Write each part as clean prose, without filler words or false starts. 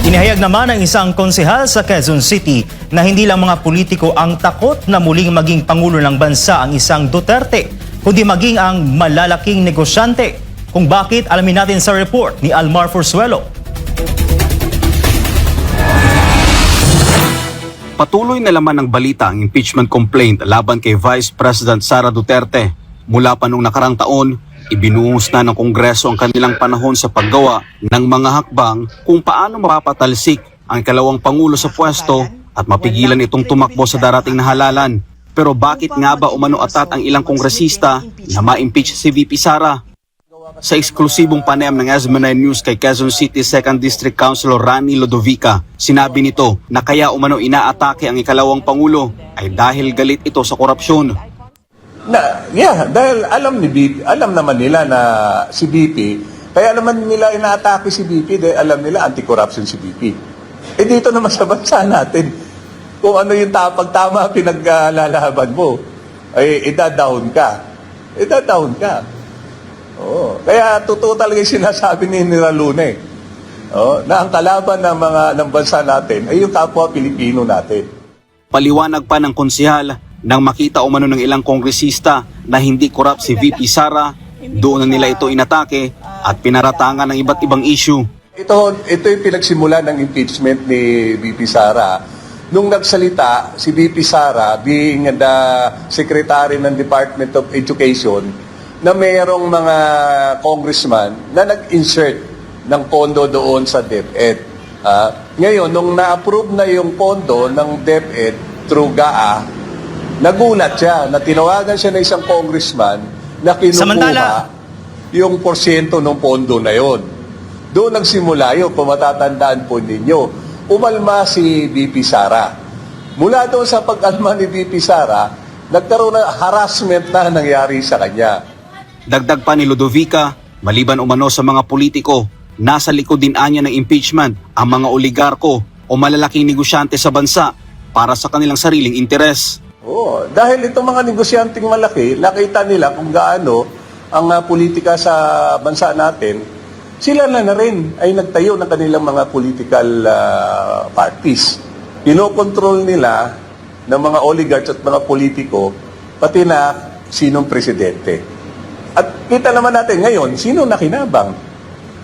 Inihayag naman ng isang konsehal sa Quezon City na hindi lang mga politiko ang takot na muling maging pangulo ng bansa ang isang Duterte, kundi maging ang malalaking negosyante. Kung bakit, alamin natin sa report ni Almar Forzuelo. Patuloy na laman ng balita ang impeachment complaint laban kay Vice President Sara Duterte. Mula pa noong nakarang taon, ibinuhos na ng Kongreso ang kanilang panahon sa paggawa ng mga hakbang kung paano mapapatalsik ang ikalawang Pangulo sa pwesto at mapigilan itong tumakbo sa darating na halalan. Pero bakit nga ba umano atat ang ilang kongresista na ma-impeach si VP Sara? Sa eksklusibong panayam ng SB9 News kay Quezon City 2nd District Councilor Rani Lodovica, sinabi nito na kaya umano inaatake ang ikalawang Pangulo ay dahil galit ito sa korupsyon. Dahil alam naman nila na si BP, kaya naman nila inaatake si BP dahil alam nila anti-corruption si BP. Eh dito naman sa bansa natin, kung ano yung pagtama pinaglalaban mo, ay idadahon ka. Oo. Kaya totoo talaga yung sinasabi ni Luna na ang kalaban ng bansa natin ay yung kapwa Pilipino natin. Paliwanag pa ng konsehal, nang makita umano ng ilang kongresista na hindi korap si VP Sara, doon na nila ito inatake at pinaratangan ng iba't ibang issue. Ito yung pinagsimula ng impeachment ni VP Sara. Nung nagsalita si VP Sara, being the Secretary ng Department of Education, na mayroong mga congressman na nag-insert ng pondo doon sa DepEd. Ngayon, nung na-approve na yung pondo ng DepEd through GAA, nagulat siya na tinawagan siya ng isang congressman na kinukuha yung porsyento ng pondo na yon. Doon nagsimula yun, kung matatandaan po ninyo. Umalma si VP Sara. Mula doon sa pag-alma ni VP Sara, nagkaroon ng harassment na nangyari sa kanya. Dagdag pa ni Lodovica, maliban umano sa mga politiko, nasa likod din anya ng impeachment ang mga oligarko o malalaking negosyante sa bansa para sa kanilang sariling interes. Dahil itong mga negosyanteng malaki, nakita nila kung gaano ang politika sa bansa natin, sila na rin ay nagtayo ng kanilang mga political parties. Pinokontrol nila ng mga oligarchs at mga politiko, pati na sinong presidente. At kita naman natin ngayon, sino nakinabang?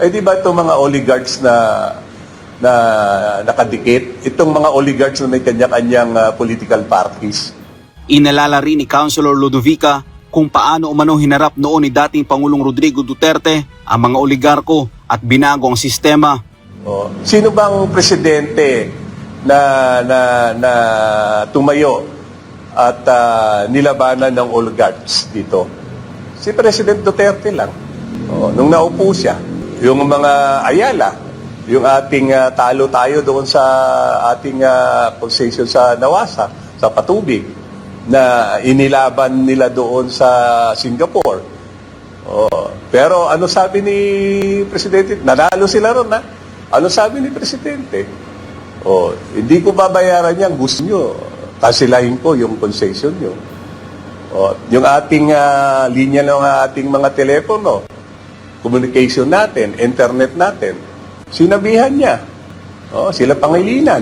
Ay di ba itong mga oligarchs na nakadikit? Itong mga oligarchs na may kanya-kanyang political parties. Inalala rin ni Councilor Lodovica kung paano umano hinarap noon ni dating Pangulong Rodrigo Duterte ang mga oligarko at binago ang sistema. Sino bang presidente na tumayo at nilabanan ng oligarchs dito? Si President Duterte lang. Nung naupo siya, yung mga Ayala, yung ating talo tayo doon sa ating concession sa Nawasa, sa Patubig, na inilaban nila doon sa Singapore. Pero ano sabi ni Presidente? Nanalo sila ron, ha? Ano sabi ni Presidente? Hindi ko babayaran yan. Gusto nyo, kasilahin ko yung concession nyo. Yung ating linya ng ating mga telepono, communication natin, internet natin, sinabihan niya. Sila Pangilinan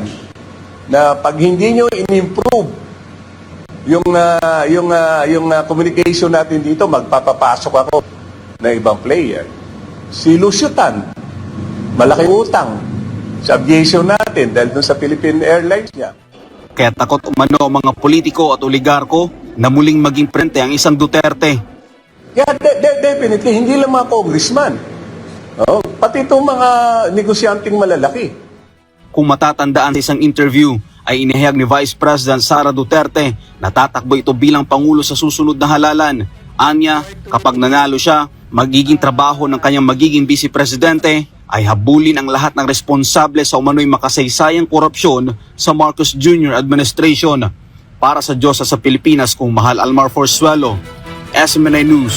na pag hindi nyo in-improve yung communication natin dito, magpapapasok ako na ibang player. Si Lucio Tan, malaking utang sa aviation natin dahil dun sa Philippine Airlines niya. Kaya takot umano ang mga politiko at oligarko na muling maging prente ang isang Duterte. Kaya definitely, hindi lang mga congressman. Pati itong mga negosyanteng malalaki. Kung matatandaan sa isang interview, ay inihayag ni Vice President Sara Duterte na tatakbo ito bilang Pangulo sa susunod na halalan. Anya, kapag nanalo siya, magiging trabaho ng kanyang magiging Vice Presidente ay habulin ang lahat ng responsable sa umano'y makasaysayang korupsyon sa Marcos Jr. administration. Para sa Diyos sa Pilipinas, kung Mahal Almar Forzuelo, SB9 News.